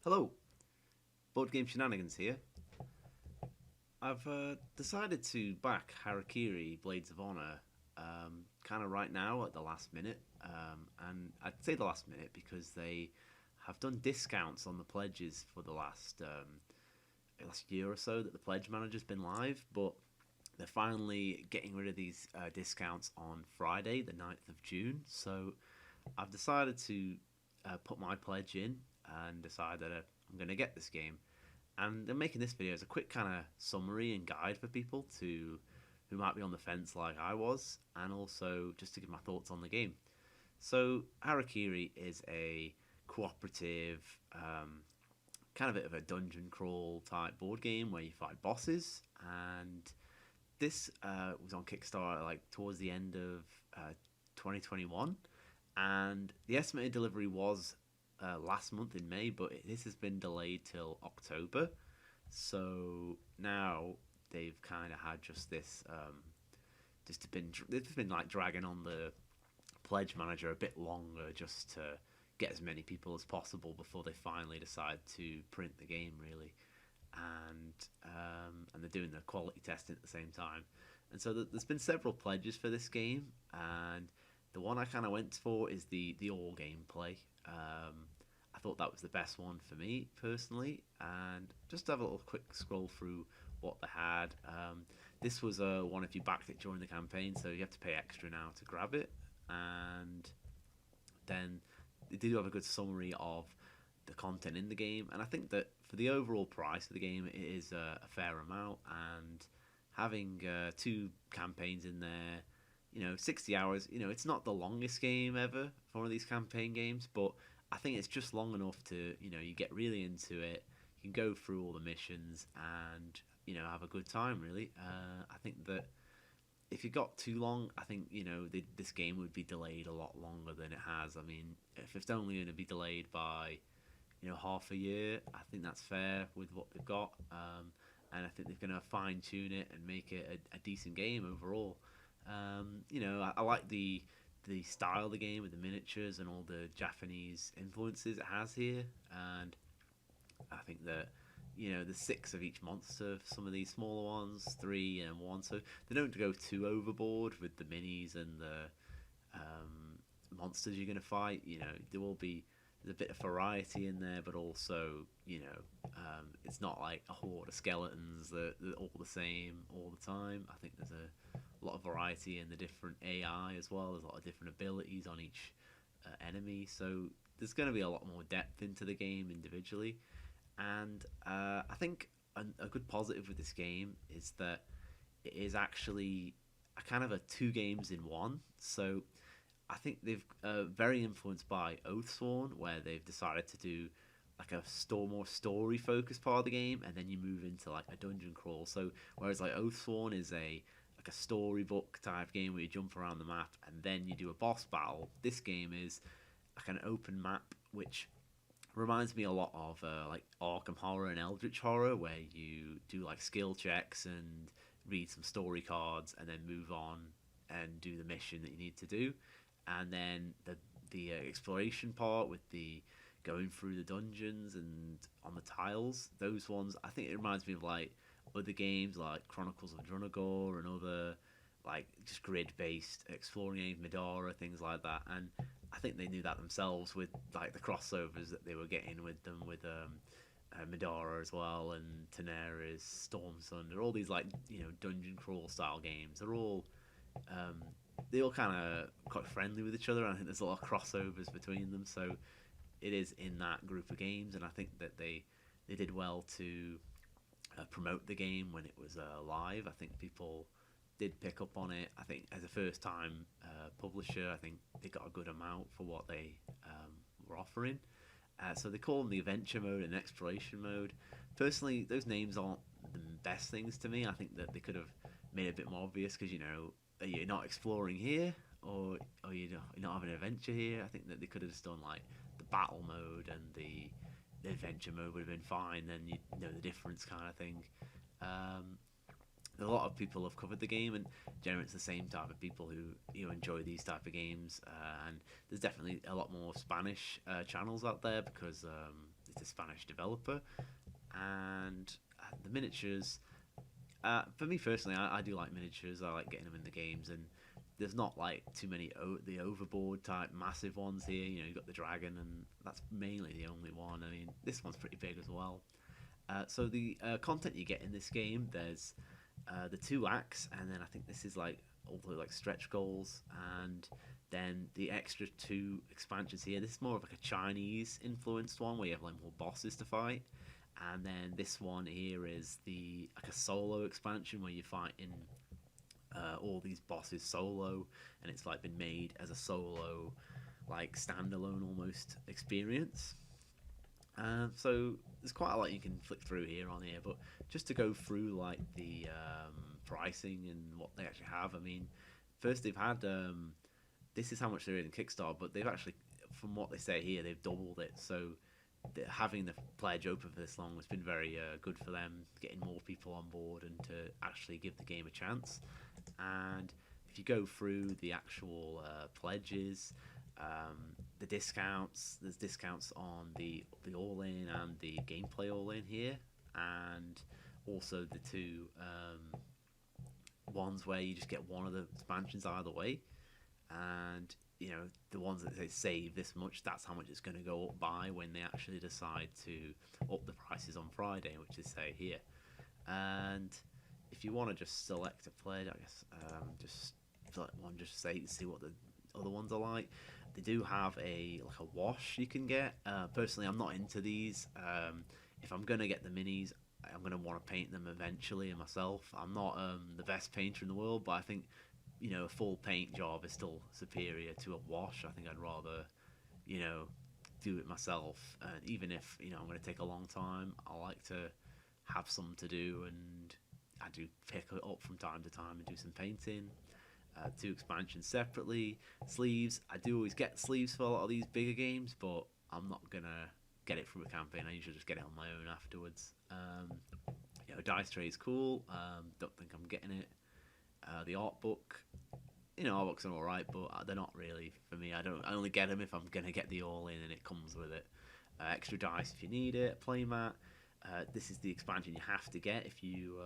Hello, Board Game Shenanigans here. I've decided to back Harakiri Blades of Honor kind of right now at the last minute. And I'd say the last minute because they have done discounts on the pledges for the last year or so that the pledge manager's been live, but they're finally getting rid of these discounts on Friday, the 9th of June. So I've decided to put my pledge in and decide that I'm going to get this game. And I'm making this video as a quick kind of summary and guide for people who might be on the fence like I was, and also just to give my thoughts on the game. So Harakiri is a cooperative, kind of a bit of a dungeon crawl type board game where you fight bosses, and this was on Kickstarter like towards the end of 2021, and the estimated delivery was last month in May, but this has been delayed till October. So now they've kind of had just this, they've been like dragging on the pledge manager a bit longer just to get as many people as possible before they finally decide to print the game really, and they're doing the quality testing at the same time. And so there's been several pledges for this game, and the one I kind of went for is the all gameplay. I thought that was the best one for me personally, and just to have a little quick scroll through what they had. This was one if you backed it during the campaign, so you have to pay extra now to grab it, and then they do have a good summary of the content in the game, and I think that for the overall price of the game, it is a fair amount, and having two campaigns in there, 60 hours, it's not the longest game ever for one of these campaign games, but I think it's just long enough to, you get really into it, you can go through all the missions and, have a good time, really. I think that if it got too long, I think, this game would be delayed a lot longer than it has. I mean, if it's only going to be delayed by, half a year, I think that's fair with what they've got. And I think they're going to fine tune it and make it a decent game overall. I like the style of the game with the miniatures and all the Japanese influences it has here, and I think that there's six of each monster. Some of these smaller ones, three and one, so they don't go too overboard with the minis and the monsters you're going to fight. There will be there's a bit of variety in there, but also it's not like a horde of skeletons that are all the same all the time. I think there's a lot of variety in the different AI as well. There's a lot of different abilities on each enemy, so there's going to be a lot more depth into the game individually. And I think a good positive with this game is that it is actually a kind of a two games in one. So I think they've very influenced by Oathsworn, where they've decided to do like a more story focused part of the game, and then you move into like a dungeon crawl. So whereas like Oathsworn is a storybook type game where you jump around the map and then you do a boss battle, this game is like an open map, which reminds me a lot of like Arkham Horror and Eldritch Horror, where you do like skill checks and read some story cards and then move on and do the mission that you need to do. And then the exploration part with the going through the dungeons and on the tiles, those ones, I think it reminds me of like other games like Chronicles of Drunagor and other like just grid based exploring games, Medora, things like that. And I think they knew that themselves with like the crossovers that they were getting with them, with Medora as well, and Teneri's Storm Thunder, all these like dungeon crawl style games. They all kind of quite friendly with each other, and I think there's a lot of crossovers between them. So it is in that group of games, and I think that they did well to promote the game when it was live. I think people did pick up on it. I think as a first time publisher, I think they got a good amount for what they were offering. So they call them the adventure mode and exploration mode. Personally, those names aren't the best things to me. I think that they could have made it a bit more obvious because you're not exploring here, or you're not having an adventure here. I think that they could have just done like the battle mode and the adventure mode would have been fine. Then you know the difference kind of thing. A lot of people have covered the game, and generally it's the same type of people who enjoy these type of games. And there's definitely a lot more Spanish channels out there because it's a Spanish developer, and the miniatures. For me personally, I do like miniatures. I like getting them in the games, and there's not like too many the overboard type massive ones here. You know, you've got the dragon, and that's mainly the only one. I mean, this one's pretty big as well. So the content you get in this game, there's the 2 acts, and then I think this is like all the like stretch goals, and then the extra 2 expansions here. This is more of like a Chinese influenced one where you have like more bosses to fight. And then this one here is the like a solo expansion where you fight in all these bosses solo, and it's like been made as a solo, like standalone almost experience. So there's quite a lot you can flick through here on here, but just to go through like the pricing and what they actually have. I mean, first they've had this is how much they're in Kickstarter, but they've actually, from what they say here, they've doubled it. So having the pledge open for this long has been very good for them, getting more people on board and to actually give the game a chance. And if you go through the actual pledges, the discounts, there's discounts on the all-in and the gameplay all-in here, and also the 2 ones where you just get one of the expansions either way. And you know, the ones that they save this much, that's how much it's going to go up by when they actually decide to up the prices on Friday, which is say here. And if you want to just select a pledge, I guess just select one, just see what the other ones are like. They do have a wash you can get. Personally, I'm not into these. If I'm going to get the minis, I'm going to want to paint them eventually myself. I'm not the best painter in the world, but I think, you know, a full paint job is still superior to a wash. I think I'd rather, you know, do it myself. And even if, you know, I'm going to take a long time, I like to have something to do, and I do pick it up from time to time and do some painting. 2 expansions separately. Sleeves, I do always get sleeves for a lot of these bigger games, but I'm not going to get it through a campaign. I usually just get it on my own afterwards. You know, dice tray is cool. Don't think I'm getting it. The art book, you know, art books are alright, but they're not really for me. I only get them if I'm gonna get the all in, and it comes with it. Extra dice if you need it. Playmat. This is the expansion you have to get if you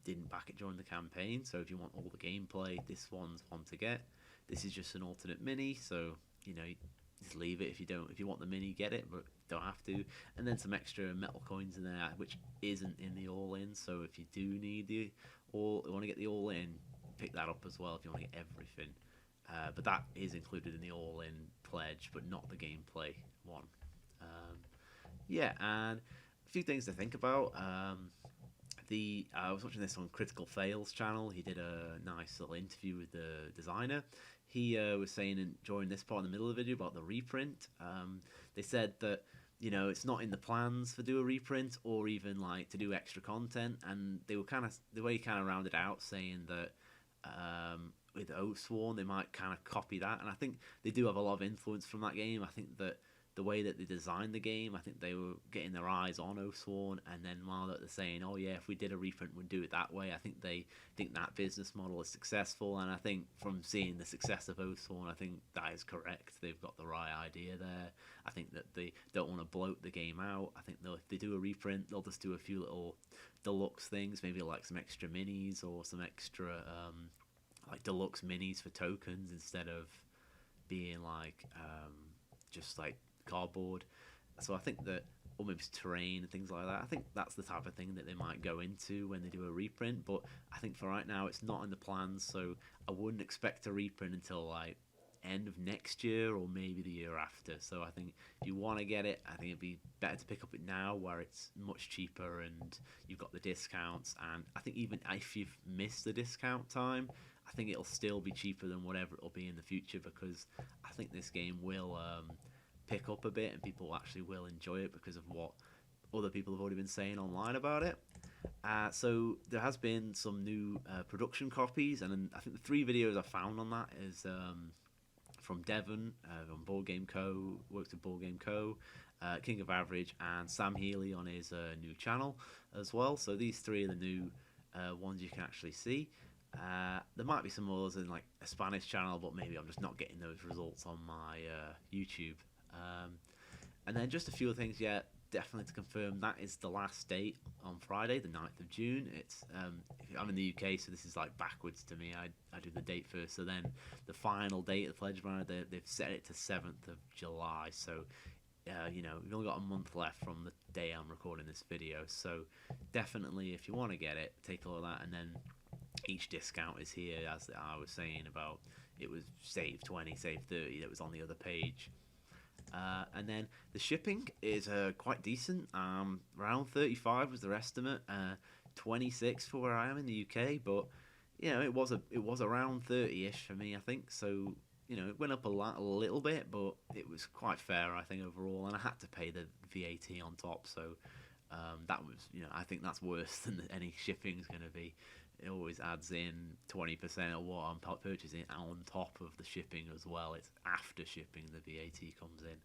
didn't back it during the campaign. So if you want all the gameplay, this one's one to get. This is just an alternate mini, so you know, just leave it if you don't. If you want the mini, get it, but don't have to. And then some extra metal coins in there, which isn't in the all in. So if you do need the want to get the all in, pick that up as well if you want to get everything. But that is included in the all in pledge, but not the gameplay one. Yeah, and a few things to think about. I was watching this on Critical Fails channel. He did a nice little interview with the designer. He was saying during this part in the middle of the video about the reprint. They said that, you know, it's not in the plans for do a reprint or even like to do extra content, and they were kind of the way he kind of rounded out saying that with Oathsworn they might kind of copy that, and I think they do have a lot of influence from that game. I think that the way that they designed the game, I think they were getting their eyes on Oathsworn, and then while they're saying, oh yeah, if we did a reprint we'd do it that way, I think they think that business model is successful, and I think from seeing the success of Oathsworn, I think that is correct. They've got the right idea there. I think that they don't want to bloat the game out. I think if they do a reprint, they'll just do a few little deluxe things, maybe like some extra minis or some extra like deluxe minis for tokens instead of being like just like cardboard. So I think that, or maybe terrain and things like that, I think that's the type of thing that they might go into when they do a reprint. But I think for right now it's not in the plans, so I wouldn't expect a reprint until like end of next year or maybe the year after. So I think if you want to get it, I think it'd be better to pick up it now where it's much cheaper and you've got the discounts. And I think even if you've missed the discount time, I think it'll still be cheaper than whatever it'll be in the future, because I think this game will pick up a bit and people actually will enjoy it because of what other people have already been saying online about it. So there has been some new production copies, and I think the 3 videos I found on that is from Devon on Board Game Co. Works with Board Game Co. King of Average, and Sam Healy on his new channel as well. So these 3 are the new ones you can actually see. There might be some others in like a Spanish channel, but maybe I'm just not getting those results on my YouTube. And then just a few things yet. definitely to confirm, that is the last date on Friday, the 9th of June. It's I'm in the UK, so this is like backwards to me. I do the date first, so then the final date of the Pledge Banner, they've set it to 7th of July. So we've only got a month left from the day I'm recording this video. So definitely, if you want to get it, take a look at that. And then each discount is here, as I was saying about. It was save 20, save 30 that was on the other page. And then the shipping is quite decent. Around 35 was their estimate. 26 for where I am in the UK, but it was around 30ish for me, I think. So it went up a little bit, but it was quite fair, I think, overall. And I had to pay the VAT on top, so that was I think that's worse than any shipping's going to be. It always adds in 20% of what I'm purchasing on top of the shipping as well. It's after shipping the VAT comes in.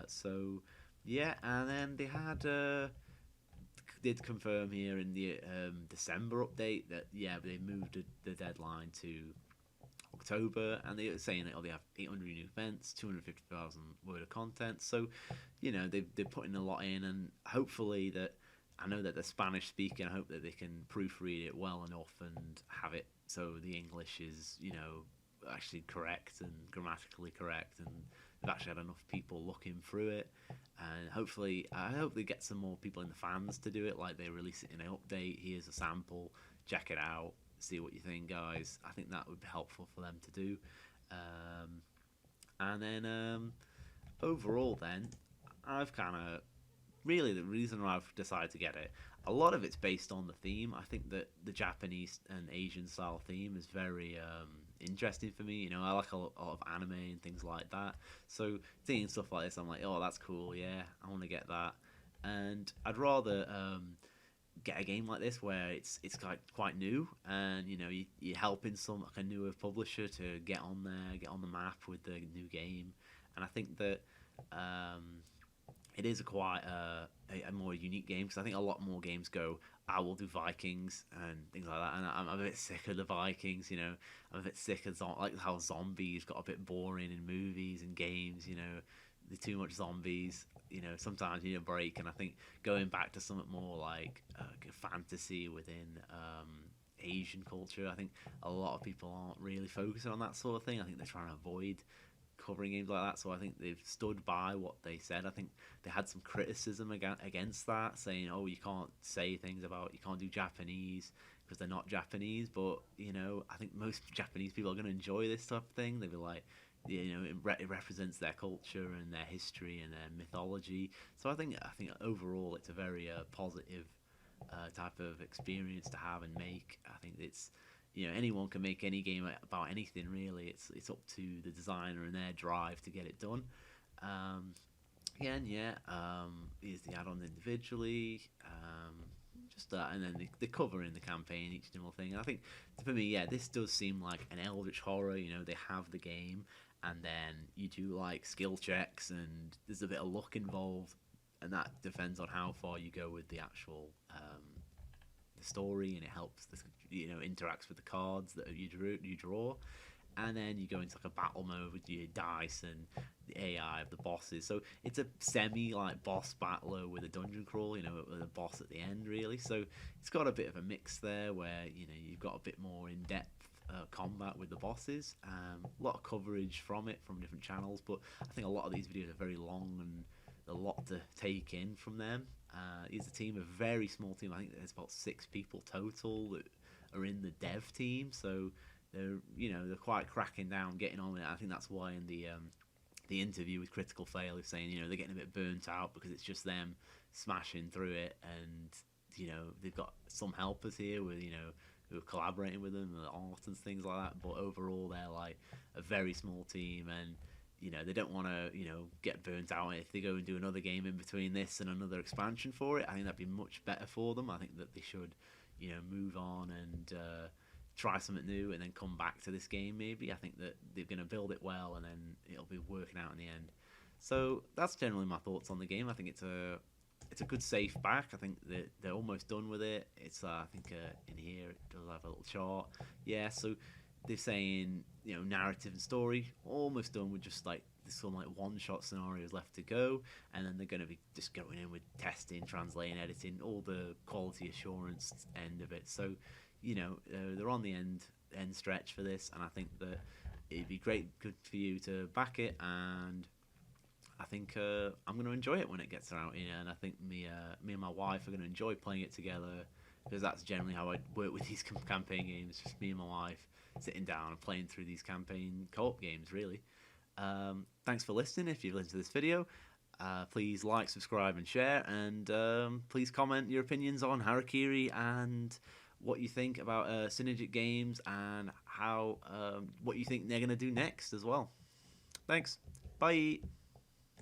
So yeah, and then they did confirm here in the December update that they moved the deadline to October, and they were saying that they have 800 new events, 250,000 word of content. So they're putting a lot in, and hopefully that. I know that they're Spanish speaking. I hope that they can proofread it well enough and have it so the English is, actually correct and grammatically correct, and they've actually had enough people looking through it. And I hope they get some more people in the fans to do it, like they release it in an update. Here's a sample, check it out, see what you think, guys. I think that would be helpful for them to do. And then overall, then I've kind of. Really, the reason why I've decided to get it, a lot of it's based on the theme. I think that the Japanese and Asian style theme is very interesting for me. I like a lot of anime and things like that. So seeing stuff like this, I'm like, oh, that's cool. Yeah, I want to get that. And I'd rather get a game like this where it's quite new, and you're helping like a newer publisher to get on there, get on the map with the new game. And I think that. It is quite a more unique game, because I think a lot more games go, I will do Vikings and things like that, and I'm a bit sick of the Vikings. I'm a bit sick of like how zombies got a bit boring in movies and games. There's too much zombies. Sometimes you need a break, and I think going back to something more like fantasy within Asian culture, I think a lot of people aren't really focusing on that sort of thing. I think they're trying to avoid covering games like that, so I think they've stood by what they said. I think they had some criticism against that, saying, oh, you can't say things about, you can't do Japanese because they're not Japanese, but I think most Japanese people are going to enjoy this type of thing. They'll be like, it represents their culture and their history and their mythology. So I think overall it's a very positive type of experience to have and make. I think it's anyone can make any game about anything, really. It's up to the designer and their drive to get it done. Here's the add-on individually, just that, and then the cover in the campaign, each little thing. And I think for me, this does seem like an Eldritch horror. They have the game, and then you do like skill checks, and there's a bit of luck involved, and that depends on how far you go with the actual the story, and it helps interacts with the cards that you draw, and then you go into like a battle mode with your dice and the AI of the bosses. So it's a semi like boss battler with a dungeon crawl, with a boss at the end, really. So it's got a bit of a mix there where you've got a bit more in depth combat with the bosses. A lot of coverage from different channels, but I think a lot of these videos are very long and a lot to take in from them. Is a team, a very small team. I think there's about 6 people total that are in the dev team, so they're quite cracking down, getting on with it. I think that's why in the interview with Critical Fail is saying they're getting a bit burnt out because it's just them smashing through it, and they've got some helpers here with who are collaborating with them, the art and things like that. But overall, they're like a very small team, and they don't want to get burnt out. If they go and do another game in between this and another expansion for it, I think that'd be much better for them. I think that they should move on and try something new and then come back to this game maybe. I think that they're going to build it well, and then it'll be working out in the end. So that's generally my thoughts on the game. I think it's a good safe back. I think that they're almost done with it. It's I think in here it does have a little chart. So they're saying narrative and story almost done with just like there's some like one-shot scenarios left to go, and then they're going to be just going in with testing, translating, editing, all the quality assurance end of it. So, they're on the end stretch for this, and I think that it'd be good for you to back it, and I think I'm going to enjoy it when it gets out here, and I think me and my wife are going to enjoy playing it together, because that's generally how I work with these campaign games. Just me and my wife sitting down and playing through these campaign co-op games, really. Thanks for listening. If you've listened to this video, please like, subscribe, and share, and please comment your opinions on Harakiri and what you think about Synergic Games, and how what you think they're going to do next as well. Thanks. Bye.